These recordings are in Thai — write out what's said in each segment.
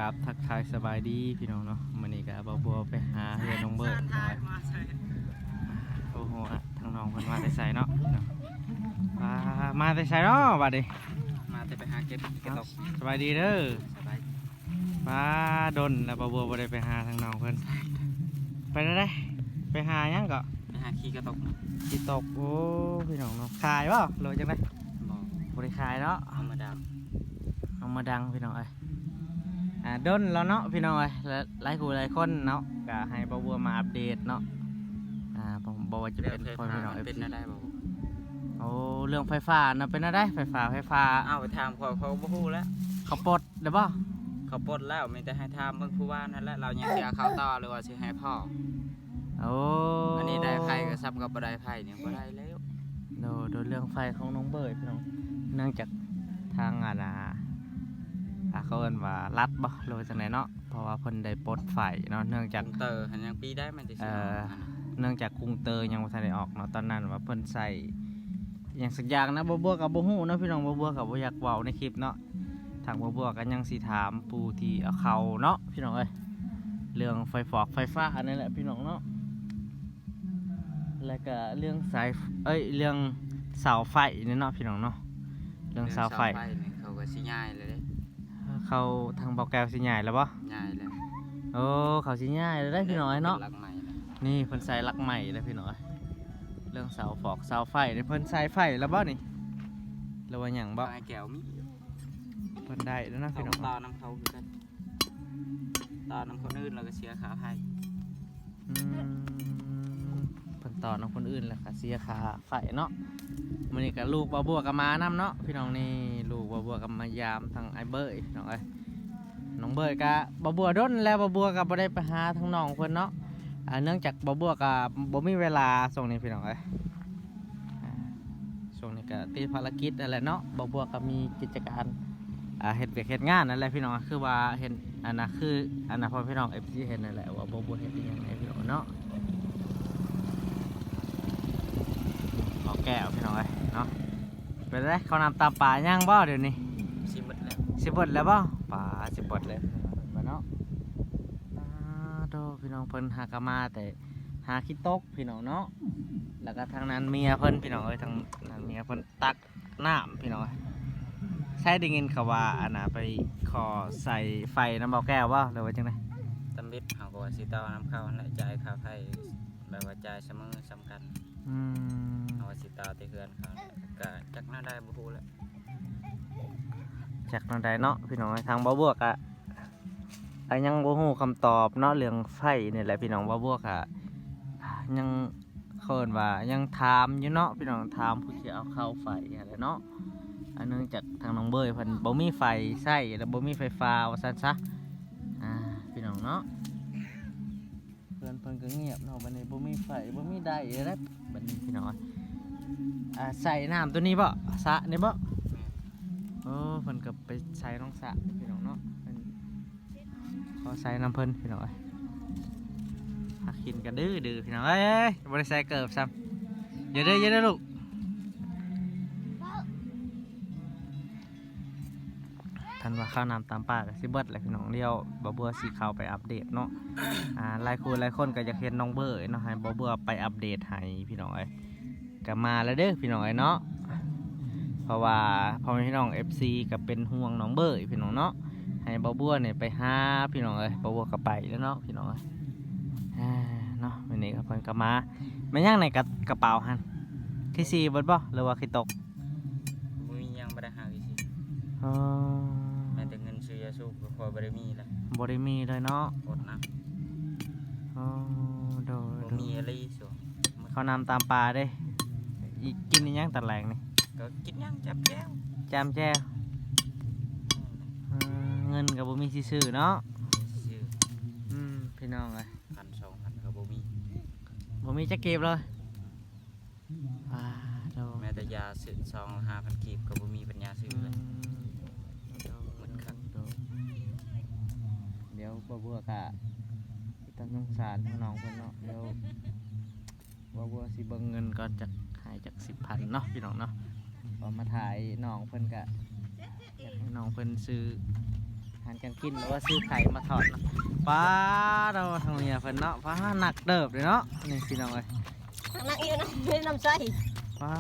กับทักทายสบายดีพี่น้องเนาะมื้อนี้ก็บ่บัวไปหาเฮือนน้องเบิร์ดโอ้โหทางน้องเพิ่นมาแต่ไสเนาะมาแต่ไสเนาะบัดนี้มาแต่ไปหาเก็บกระตกสบายดีเด้อสบายมาดนแล้วบ่บัวบ่ได้ไปหาทางน้องเพิ่นไปได้ไปหาหยังก็ไปหาขี้กระตกสิตกโอ้พี่น้องเนาะขายบ่โลจังได๋บ่ได้ขายเนาะเอามาดังพี่น้องเอ้ยดนแล้วเนาะพี่น้องเอ้ยหลายคนเนาะก็ให้บ่บัวมาอัปเดตเนาะผมบอกว่าจะเป็นคนพี่น้องเป็นอะไรบ่โอ้เรื่องไฟฟ้านะเป็นอะไรไฟฟ้าเอาไปถามเขาบ่ฮู้แล้วเขาปลดได้บ่เขาปลดแล้วมีแต่ให้ถามเบิ่งผู้ว่านั่นแหละเรายังสิเอาเข้าต่อหรือว่าสิให้พ่อโอ้อันนี้ได้ไผก็ซ้ำกับบ่ได้ไผนี่บ่ได้แล้วโดยเรื่องไฟของน้องเบิร์ดพี่น้องเนื่องจากทางเขาเอิ้นว่ารัดบ่หรือจังได๋เนาะเพราะว่าเพิ่นได้ปลดไฟเนาะเนื่องจากเตอร์หันยังปีได้มันสิเนื่องจากกรุงเตอร์ยังบ่ทันได้ออกเนาะตอนนั้นว่าเพิ่นใส่อย่างสักอย่างนะบัวกับบ่ฮู้เนาะพี่น้องบัวกับบ่อยากเว้าในคลิปเนาะทางบัวก็ยังสิถามผู้ที่เอาเข้าเนาะพี่น้องเอ้ยเรื่องไฟฟ้าอันนี้แหละพี่น้องเนาะแล้วก็เรื่องสายเรื่องเสาไฟนี่เนาะพี่น้องเนาะเรื่องเสาไฟเขาก็สิย้ายเลยเด้เขาทางเบาแก้วสิย้ายแล้วบ่ย้ายแล้วโอ้เขาสิย้ายแล้วได้พี่น้อยเนาะนี่เพิ่นใส่หลักใหม่แล้วพี่น้อยเรื่องเสาไฟนี่เพิ่นใส่ไฟแล้วบ่นี่แล้วว่าหยังบ่ไอ้แก้วมีเพิ่นได้แล้วนะพี่น้องต่อน้ำเขาคือกันต่อน้ำคนอื่นแล้วก็เสียค่าไฟเพิ่นต่อน้ำคนอื่นแล้วก็เสียค่าไฟเนาะมื้อนี้ก็ลูกบ่บัวก็มานำเนาะพี่น้องนี่ลูกบ่บัวก็มายามทางไอ้เบ้ยพี่น้องเอ้ยน้องเบ้ยก็บ่บัวดนแล้วบ่บัวก็บ่ได้ไปหาทางน้องเพิ่นเนาะเนื่องจากบ่บัวก็บ่มีเวลาช่วงนี้พี่น้องเอ้ยช่วงนี้ก็ติดภารกิจนั่นแหละเนาะบ่บัวก็มีกิจการเฮ็ดเวียกเฮ็ดงานนั่นแหละพี่น้องคือว่าเห็นอันน่ะคืออันน่ะพอพี่น้อง FC เห็นนั่นแหละว่าบ่บัวเฮ็ดอีหยังให้พี่น้องเนาะขอแก้วพี่น้องเอ้ยเนาะเป็นไรเขานำตามป่าย่างบ่เดี๋ยวนี้สิบแล้วบ่ป่าสิบดเลยมาเนาะโตพี่น้องเพิ่นหากมาแต่หาขี้ตกพี่น้องเนาะแล้วก็ทางนั้นเมียเพิ่นพี่น้องเอ้ยทางนั้นเมียเพิ่นตักน้ำพี่น้องใช้ได้ยินเขาว่าอันน่ะไปขอใส่ไฟน้ำเบาแก้วบ่หรือว่าจังได๋ตำบิดเฮาก็ว่าสิต่อน้ำเข้าและจ่ายค่าไฟแบบว่าจ่ายเสมอสำคัญเอาสิต่อที่เฮือนเขาก็จักน่าได้บ่ฮู้แล้วจากนั่นได้เนาะพี่น้องทางบ่บวกอ่ะยังบ่ฮู้คำตอบเนาะเรื่องไฟนี่แหละพี่น้องบ่บวกอ่ะยังเคินว่ายังถามอยู่เนาะพี่น้องถามผู้ที่เอาเข้าไฟอะไรเนาะเนื่องจากทางน้องเบยเพิ่นบ่มีไฟใช้แล้วบ่มีไฟฟ้าว่าซั่นซะพี่น้องเนาะเพิ่นก็เงียบเนาะบัดนี้บ่มีไฟบ่มีได้แล้วบัดนี้พี่น้องใส่น้ำตัวนี้บ่สระนี่บ่เพิ่นก็ไปใช้น้องสระพี่น้องเนาะเขาใช้น้ำเพิ่นพี่น้องหักกินกันดื้อพี่น้องบ่ได้ใส่เกิบซ้ำอย่าเด้อลูกท่านว่าข้าวน้ำตามป่ากับสิเบิดแหละพี่น้องเดียวบ่บัวสิเข้าไปอัปเดตเนาะหลายคนก็อยากเห็นน้องเบอร์เนาะให้บ่บัวไปอัปเดตให้พี่น้องก็มาแล้วเด้อพี่น้องเนาะเพราะว่าพ่อแม่พี่น้อง FC ก็เป็นห่วงน้องเบอร์พี่น้องเนาะให้บ่บัวเนี่ยไปหาพี่น้องบ่บัวก็ไปแล้วเนาะพี่น้องเนาะวันนี้ก็เพิ่นก็มาแม่นยังในกระเป๋าหั่นที่4เบิดบ่หรือว่าขี้ตกบ่มียังบ่ได้หาวิธีแม้แต่เงินซื้อยาสูบก็พอบ่ได้มีแล้วบ่ได้มีเลยเนาะอดนะโดยบ่มีอะไรสูเขานำตามป่าเด้อีกกินยังตัดแหลงนี่ก็กินยังจับแก้วเงินกับบ่มีซื่อเนาะพี่น้อง1,000-2,000ก็บ่มีจะเก็บเลยแม้แต่ยาซื้อ2-5,000กีบก็บ่มีปัญญาซื้อเลยมันคักเดี๋ยวบัวก็ต้องสงสารน้องเพิ่นเนาะเดี๋ยวบัวสิเบิ่งเงินก่อนจักหายจาก 10,000 เนาะพี่น้องเนาะพอมาถ่ายน้องเพิ่นก็อยากให้น้องเพิ่นซื้อหา ารการกินหรือว่าซื้อไข่มาทอดเนาะป้าเราทางเมียเพิ่นเนาะป้าหนักเดิบเลยเนาะนี่พี่น้องเอ้ย นักอยู่นะไม่น้ำใส ป้า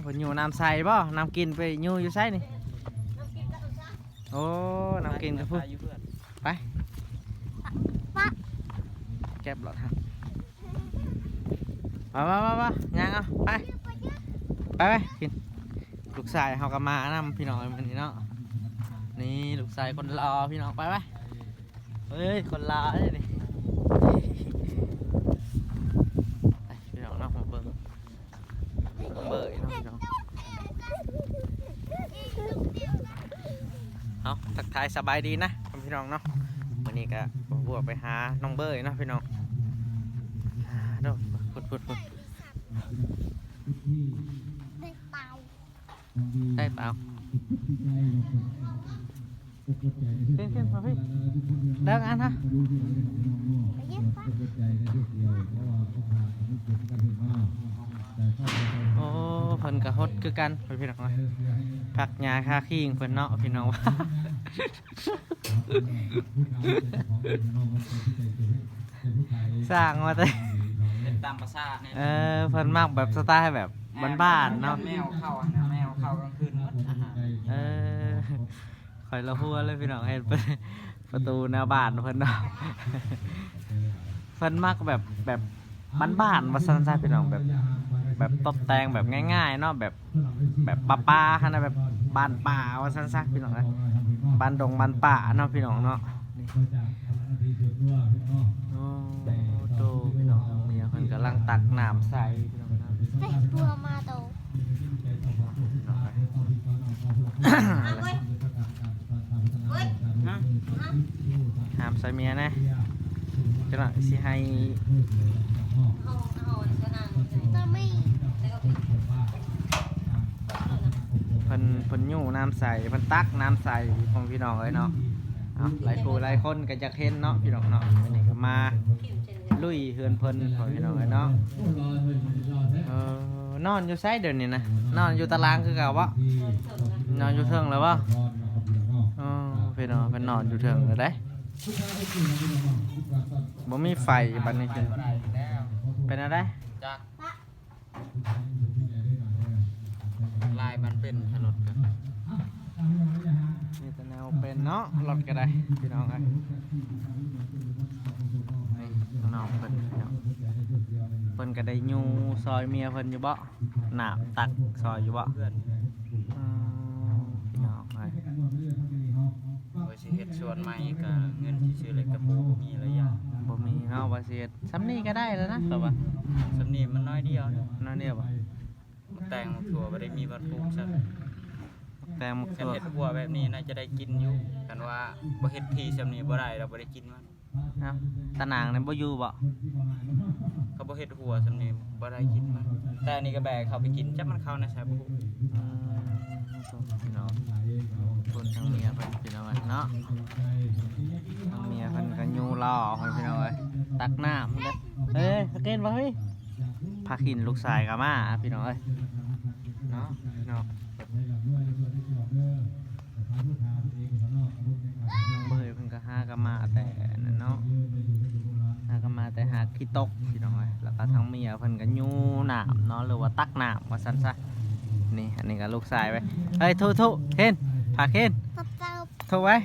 เพิ่นอยู่น้ำใสบ่น้ำกินไปอยู่ไสนี่โอ้น้ำกินกับพุ่น อยู่เพื่อน ไปเก็บหลอดฮะมาย่างเอาไปกินลูกชายเฮาก็มานำพี่น้องมันนี่เนาะนี่ลูกชายคนรอพี่น้องไปเฮ้ยคนรอเลยนี่ไปพี่น้องเนาะมาเบิ่งเบิ่งเนาะพี่น้องเอาทักทายสบายดีนะพี่น้องเนาะวันนี้ก็บวกไปหาน้องเบยเนาะพี่น้องเนาะพุดได้เปล่าขึ้นมาพี่เดินอันฮะโอ้เพิ่นกระฮดคือกันพี่น้องผักหญ้าคาขี้เพิ่นเนาะพี่น้องว่าสร้างมาแต่ เป็นตามภาษาเนี่ย เพิ่นมักแบบสไตล์แบบบ้านๆเนาะ แมวเข้านะแมวเข้ากลางคืนหมดอาหาร คอยละหัวเลยพี่น้องเห็นประตูหน้าบ้านเพิ่นเนาะเพิ่นมักแบบบ้านๆว่าซั่นๆพี่น้องแบบตกแต่งแบบง่ายๆเนาะแบบป่าๆหั่นน่ะแบบบ้านป่าว่าซั่นๆพี่น้องเอ้ยบ้านดงบ้านป่าเนาะพี่น้องเนาะโอ้โตพี่น้องเมียเพิ่นกำลังตักน้ำใส่พี่น้องนะ ใส่ตัวมาโตเว้ย ห้ามใส่เมียนะจังหวะสิให้ ตาไม่ เพิ่นยู่น้ำใส่เพิ่นตักน้ำใส่ของพี่น้องเอ้ยเนาะเอาหลายผู้หลายคนก็จะเห็นเนาะพี่น้องเนาะวันนี้ก็มาลุยเฮือนเพิ่นของพี่น้องเอ้ยเนาะนอนอยู่ไสเดี๋ยวนี้นะนอนอยู่ตารางคือเก่าวะนอนอยู่เทิงแล้ววะพี่น้องเพิ่นนอนอยู่เทิงแล้วเด้บ่มีไฟบัดนี้คือเป็นอะไร จากลายมันเป็นถนนกัน มีแต่แนวเป็นเนาะรถก็ได้พี่น้องเอ้ยนี่ข้างนอกเพิ่นพี่น้องเพิ่นก็ได้ยูซอยเมียเพิ่นอยู่บ่หนาบตักซอยอยู่บ่ เพื่อน พี่น้องเอ้ย โดยสิเฮ็ดสวนใหม่ก็เงินที่ซื้อเหล็กตะปูมีระยะ บ่มีเนาะว่าสิเฮ็ดซ้ำนี้ก็ได้แล้วนะแต่ว่า สำนีมันน้อยเดียวเนาะ นั่นเนี่ยบ่ แต่งถั่วบ่ได้มีวัตถุซะ แต่หมก กัน ตัว เฮ็ดหัวแบบนี้น่าจะได้กินอยู่กันว่าบ่เฮ็ดทีสำนีบ่ได้เราบ่ได้กินมัน เนาะตะนางเนี่ยบ่อยู่บ่ เขาบ่เฮ็ดหัวสำนีบ่ได้กินมันแต่อันนี้ก็แบกเขาไปกินจักมันเข้าในสายบ่ฮู้ พี่น้องคนทางเมียเพิ่นพี่น้องเอ้ยเนาะทางเมียเพิ่นก็ยูรอให้พี่น้องเอ้ยตักน้ำเด้สเกนบ่เฮ้ยพาขินลูกชายก็มาพี่น้องเอ้ยเนาะพี่น้องน้องเบยเพิ่นก็หาก็มาแต่นั่นเนาะหาก็มาแต่หาขี้ตกพี่น้องเอ้ยแล้วก็ทางเมียเพิ่นก็ยูน้ำเนาะหรือว่าตักน้ำว่าซั่นซะนี่อันนี้ก็ลูกชายไว้เฮ้ยทุเห็นพาเห็น ตับเจ้า ถูไว้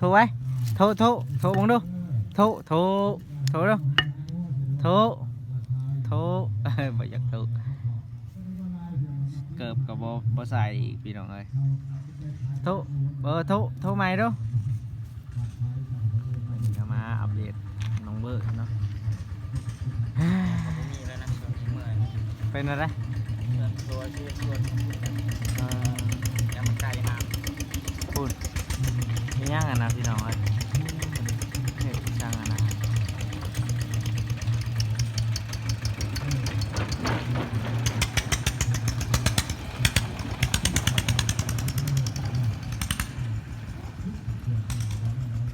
ถูบังดูถูดูถูบ่อยากถูเกือบกับบ่ใส่อีกพี่น้องเอ้ยถูใหม่ดูวันนี้ก็มาอัปเดตน้องเบอร์เนาะ บ่มีแล้วนะช่วงนี้เมื่อย เป็นอะไร เพื่อนตัวชื่อชวนยังมันไกลน้ำ พูดมีย่างอ่ะนะพี่น้องเอ้ยเฮ้ยช่างอ่ะนะ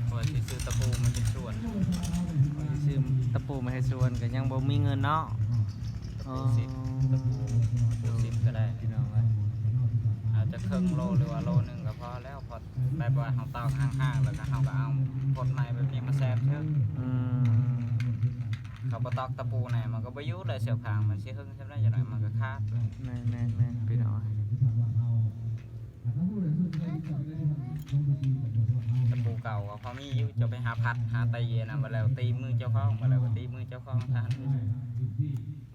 พอสิซื้อตะปูมันเป็นส่วน ซื้อตะปูมาให้ส่วนก็ยังบ่มีเงินเนาะ สิบตะปูสิบก็ได้ พี่น้องเอ้ย อาจจะครึ่งโลหรือว่าโลนึงก็พ พอแล้วพอแบบว่าเฮาตอกห่างๆแล้วก็เฮาก็เอาพดไม้แบบนี้มาแซมเถอะ อืม เขาบ่ตอกตะปูไหนมันก็บ่อยู่เลยเสียวพางมันสิหึงใช่ไหมจังได๋มันก็ขาด แม่นพี่น้อง ตะปูเก่าก็พอมีอยู่จะไปหาพัดหาตีน่ะบ่แล้วตีมือเจ้าของบ่แล้วก็ตีมือเจ้าของทาน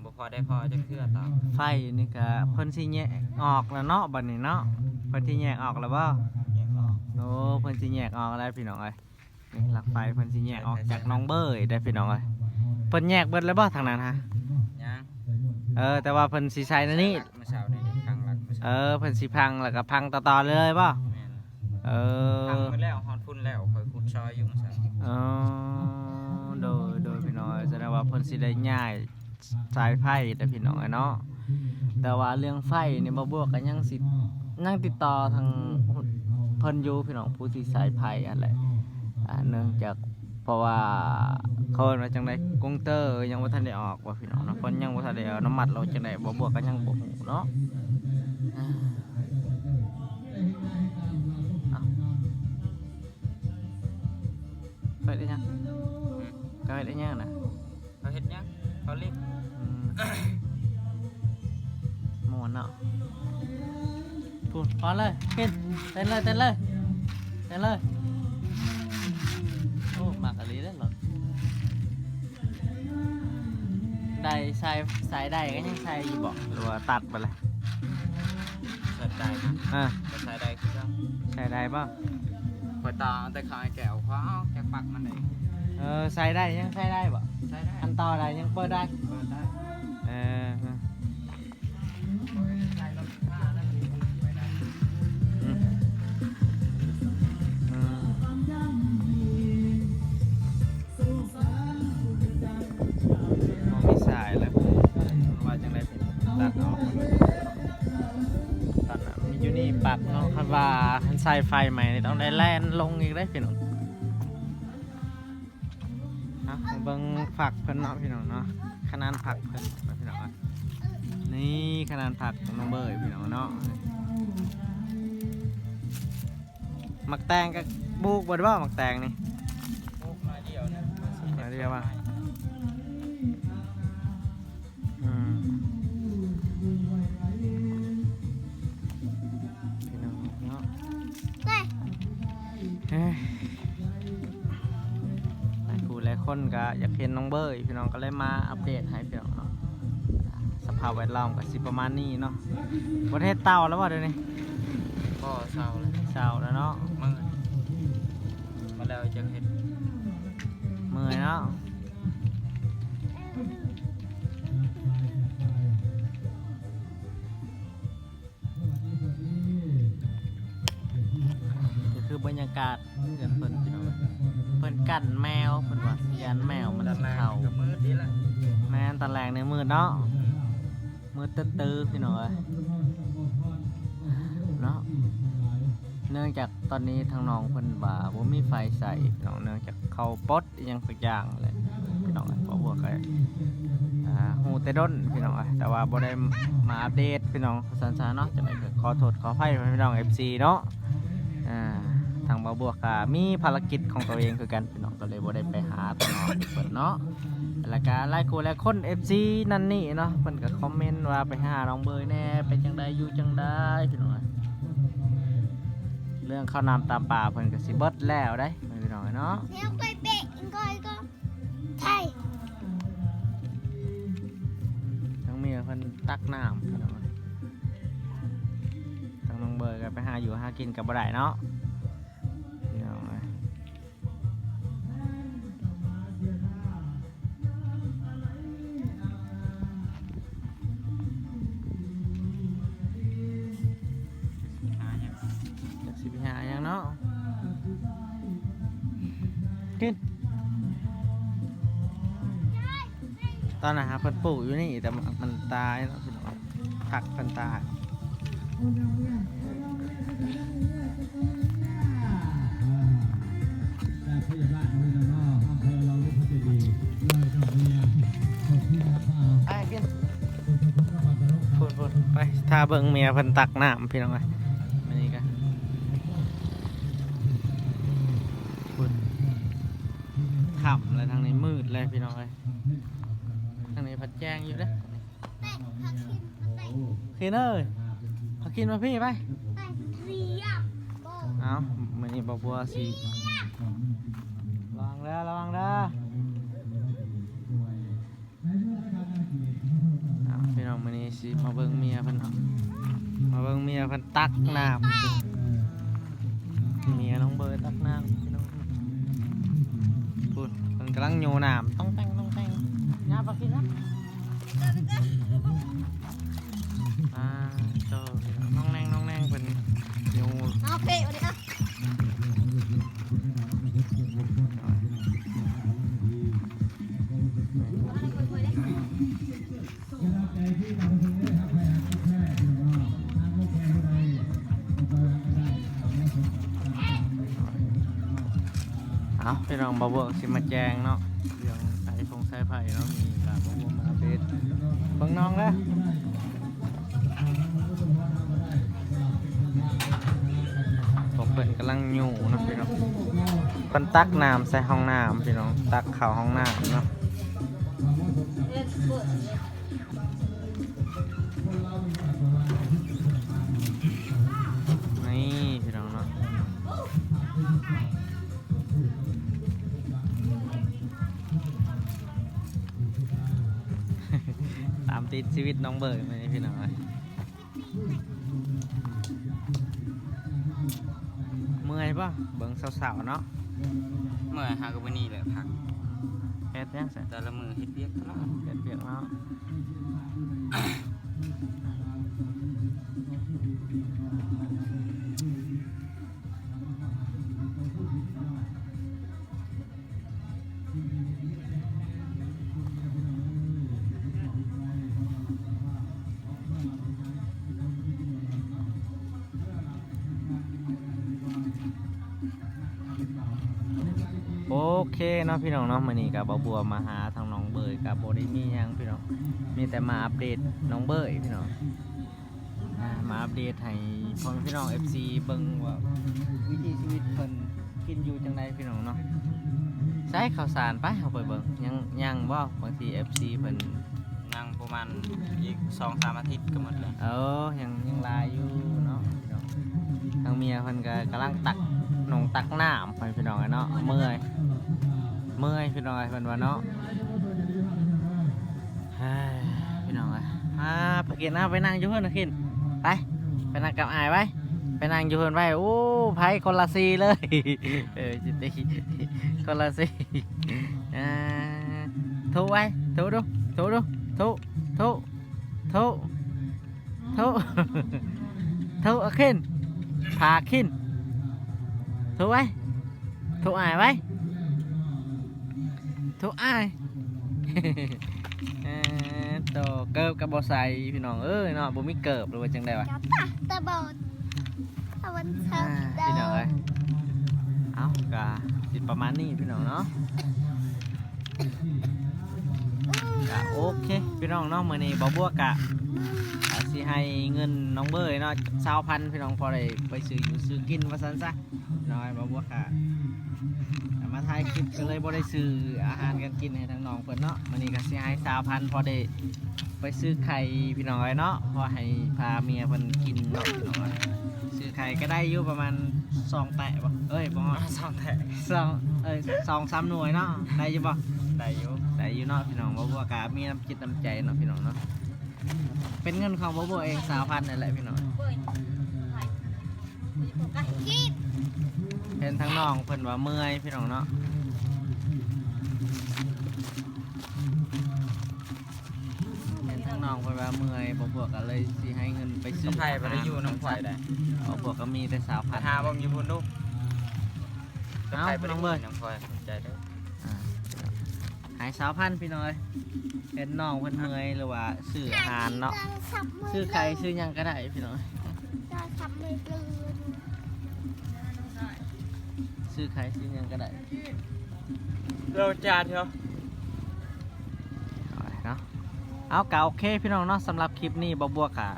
บ่พอได้พอจักเทื่อตอก ไฟนี่ก็เพิ่นสิแยกออกแล้วเนาะบัดนี้เนาะเพิ่นสิแยกออกแล้วบ่ แยกออก โอ้เพิ่นสิแยกออกแล้วพี่น้องเอ้ยนี่หลักไฟเพิ่นสิแยกออกจากน้องเบยได้พี่น้องเอ้ยเพิ่นแยกเบิดแล้วบ่ทางนั้นฮะ ยัง แต่ว่าเพิ่นสิใช้ในนี้ เมื่อเช้านี่ข้างหลังเมื่อเช้า เพิ่นสิพังแล้วก็พังต่อๆเลยบ่ แม่น เอ พัง อ ไปแล้วฮอดพุ่นแล้วค่อยขุดซอยอยู่เมื่อเช้า อ๋อโดยพี่น้องแสดงว่าเพิ่นสิได้ย้ายสายไฟแต่พี่น้องเนาะแต่ว่าเรื่องไฟนี่บ่บวกก็ยังสิยังติดต่อทางเพิ่นอยู่พี่น้องผู้ที่สายไฟอันแหละเนื่องจากเพราะว่าเขาเอิ้นว่าจังได๋กงเตอร์ยังบ่ทันได้ออกว่าพี่น้องเนาะเพิ่นยังบ่ทันได้เอาน้ำมันเราจังได๋บ่บวกก็ยังบ่ฮู้เนาะไปได้ยังก็ไปได้ยังนะ เขาเฮ็ดยังเขาลิก หมอนเนาะพูดพอเลยกินเต้นเลยเต้นเลยเต้นเลยโอ้หมักอะไรได้หรอได้ใส่ได้ก็ยังใส่อยู่บอกหรือว่าตัดไปเลย ใส่ได้นะ อ่ะ ก็ใส่ได้คือกัน ใส่ได้ป่ะ ข่อยตาแต่ขายแก้วขวาเอาแกปักมันเอง ใส่ได้ยังใส่ได้ป่ะ ใส่ได้ อันต่อได้ยังเปิดได้ เปิดได้ เออ ใส่รถผ้าแล้วไปได้ อืมอืมมีสายแล้วว่าจังไรเป็นตัดออกตัดมีอยู่นี่ปักเนาะคันว่าคันใส่ไฟใหม่นี่ต้องได้แล่นลงอีกได้พี่น้องเบิ่งผักเพิ่นเนาะพี่น้องเนาะขนาดผักเพิ่นพี่น้องนี่ขนาดผักของน้องเบยพี่น้องเนาะหมักแตงกับบุกบ่ได้บ่หมักแตงนี่ พวกมาเดียวนะ มาเดียวว่ะ อืมพี่น้องเนาะ เต้ย เฮ้ยหลายผู้หลายคนก็อยากเห็นน้องเบยพี่น้องก็เลยมาอัปเดตให้พี่น้องเนาะสภาพแวดล้อมก็สิประมาณนี้เนาะประเทศเต่าแล้วบ่เดี๋ยวนี้ ก็เศร้าเลย เช้าแล้วเนาะ มืดมาแล้วจะเห็น เมื่อยเนาะนี่คือบรรยากาศเกินเพิ่นพี่น้องเพิ่นกั้นแมวเพิ่นว่ายันแมวมัน ด้านล่าง เข้า ก็มืดดีละ แม่นตอนแรกในมืดเนาะมืดตื้อๆพี่น้องเอ้ยเนาะเนื่องจากตอนนี้ทางน้องเพิ่นว่าบ่มีไฟใส่พี่น้องเนื่องจากเขาปลดอิหยังสักอย่างเลยพี่น้องเอ้ยบ่พวกไอ้ฮู้แต่ด้นพี่น้องเอ้ยแต่ว่าบ่ได้มาอัปเดตพี่น้องสันๆเนาะจังได๋ก็ขอโทษขออภัยพี่น้อง FC เนาะทางบ่บวกก็มีภารกิจของตัวเองคือกันพี่น้องก็เลยบ่ได้ไปหาตางน้องเพิ่นเนาะ แล้วก็หลายคู่หลายคน FC นั่นนี่เนาะเพิ่นก็คอมเมนต์ว่าไปหาน้องเบยแน่ไปจังไดอยู่จังไดพี่น้องเรื่องข้าวน้ำตามป่าเพิ่นก็สิเบิดแล้วได้พี่น้องเนาะ เนี่ยไปเบะก็ใช่ ทั้งเมียเพิ่นตักน้ำพี่น้องทั้งน้องเบยก็ไปหาอยู่หากินกับบ่ได้เนาะพี่น้องเอ้ย หายัง จักสิไปหาหยังเนาะกินตอนนั้นฮะเพิ่นปลูกอยู่นี่แต่มันตายเนาะพี่น้องผักเพิ่นตาย พยาบาลของเราอำเภอเราลูกพระเจดีย์เลยต้องพยายามขอบคุณครับ ไปกินพูดไปถ้าเบิ่งเมียเพิ่นตักน้ำพี่น้องเอ้ยมื้อนี้ก็ ค่ำเลยทางนี้มืดเลยพี่น้องเลยทางนี้พัดแจ้งอยู่เด้อ เตะผักกินเตะ กินเอ้ยเขากินมาพี่ไป เตะเรียบโบ เอามันนี่บัวสิระวังเด้อระวังเด้อเอาพี่น้องมันนี่สิมาเบิ่งเมียเพิ่นเนาะมาเบิ่งเมียเพิ่นตักน้ำเมียน้องเบิร์ดตักน้ำพี่น้องพูดเพิ่นกำลังโยน้ำต้องแต่งน้าปลากินนะเจ้าน้องแนงเพิ่นโย เอาเปะวันนี้ครับ เอาพี่น้องบาวสิมาแจงเนาะเรื่องสายสายไผ่เนาะมีกับบาวมาเบสเบิ่งน้องแล้วผมเป็นกำลังอยู่นะพี่น้องคนตักน้ำใส่ห้องน้ำพี่น้องตักเข่าห้องน้ำเนาะนี่พี่น้องเนาะ ตามติดชีวิตน้องเบิร์ดมานี่พี่น้องเลยเมื่อยป่ะเบิ่งสาวๆเนาะ เมื่อหากับวันนี้แหละพัก เฮ็ดยังเสร็จ แต่ละมือเฮ็ดเวียกตลอด เฮ็ดเปียกเนาะโอเคเนาะพี่น้องเนาะมื้อนี้กับบัวมาหาทางน้องเบิร์ดกับโบได้มีหยังพี่น้องมีแต่มาอัปเดตน้องเบิร์ดพี่น้องมาอัปเดตให้พ่อแม่พี่น้อง FC เบิ่งว่าวิถีชีวิตเพิ่นกินอยู่จังไดพี่น้องเนาะใช้ข้าวสารไปเอาไปเบิ่งยังบ่บางที FC เพิ่น นั่งประมาณอีก 2-3 อาทิตย์ก็หมดแล้ว ยังลายอยู่เนาะพี่น้องทางเมียเพิ่นก็กำลังตักน้ำไปพี่น้องเนาะเมื่อยพี่น้องเพิ่นว่าเนาะเฮ้ยพี่น้องไปกินไปนั่งอยู่เพิ่นนะคินไปนั่งกับอายไปนั่งอยู่เพิ่นไว้โอ้ไผคนละซีเลยจิตติคนละซีทุไว้ทุดูทุขึ้นพาขึ้นทุไว้ทุอายไว้ทุอายโตเกิบกับบอใส่พี่น้องเอ้ยเนาะบ่มีเกิบหรือว่าจังได๋วะ จับตาบอดตะวันเช้า พี่น้องเอ้ยเอากะสิประมาณนี้พี่น้องเนาะโอเคพี่น้องเนาะมื้อนี้บ่บัวกะสิให้เงินน้องเบยเนาะ20,000พี่น้องพอได้ไปซื้ออยู่ซื้อกินว่าซั่นซะน้อยบ่บัวกะมาถ่ายคลิปก็เลยบ่ได้ซื้ออาหารกันกินให้ทั้งน้องเพิ่นเนาะมื้อนี้ก็สิให้20,000พอได้ไปซื้อไข่พี่น้องเนาะพอให้พาเมียเพิ่นกินเนาะพี่น้องซื้อไข่ก็ได้อยู่ประมาณ2แตะบ่บ่ฮอด 2 แท้ 2-3 หน่วยเนาะได้อยู่บ่ ได้อยู่ ได้อยู่เนาะพี่น้องบ่บัวกะมีน้ำจิตน้ำใจเนาะพี่น้องเนาะเป็นเงินของบ่บัวเอง20,000นั่นแหละพี่น้อง กิน เห็นทั้งน้องเพิ่นว่าเมื่อยพี่น้องเนาะเห็นทั้งน้องเพิ่นว่าเมื่อยบ่บัวก็เลยสิให้เงินไปซื้ สะ อ ไผบ่ได้อยู่น้ำข่อยได้ บ่บัวก็มีแต่20,000 หาบ่อยู่พุ่นลูกสะ เอ้า ไผบ่ น้ ได้ อง อ เบิ ยู่ ด น้ำข่อยใจเด้อ หาย20,000พี่น้อยเห็นน้องเพิ่นเมื่อยหรือว่าซื้ออาหารเนาะซื้อไข่ซื้อหยังก็ได้พี่น้อย จะทำเลยกลืน ซื้อไข่ซื้อหยังก็ได้ เราจานเถอะ เอาเนาะเอาเก่าโอเคพี่น้องเนาะสำหรับคลิปนี้บ่บัวกะ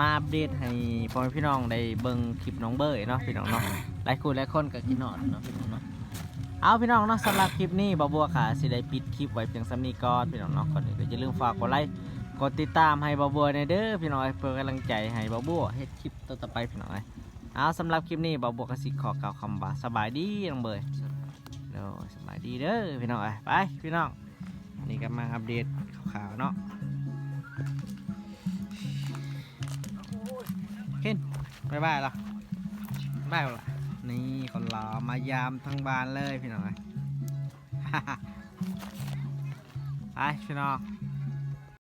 มาอัปเดตให้พ่อแม่พี่น้องได้เบิ่งคลิปน้องเบยเนาะพี่น้องเนาะหลายคนก็คิดฮอดเนาะพี่น้องเนาะ เอาพี่น้องเนาะสำหรับคลิปนี้บ่บัวค่ะสิได้ปิดคลิปไว้เพียงสำนี้ก่อนพี่น้องเนาะก่อนอื่นก็อย่าลืมฝากกดไลค์กดติดตามให้บ่บัวในเด้อพี่น้องเพื่อกำลังใจให้บ่บัวเฮ็ดคลิปต่อๆไปพี่น้องเอาสำหรับคลิปนี้บ่บัวก็สิขอกล่าวคำว่าสบายดีน้องเบยเด้อสบายดีเด้อพี่น้องไปพี่น้องนี่ก็มาอัปเดตข่าวๆเนาะขึ้นบ๊ายบายล่ะบ๊ายบายล่ะนี่คนรอมายามทั้งบ้านเลยพี่น้องไปพี่น้อง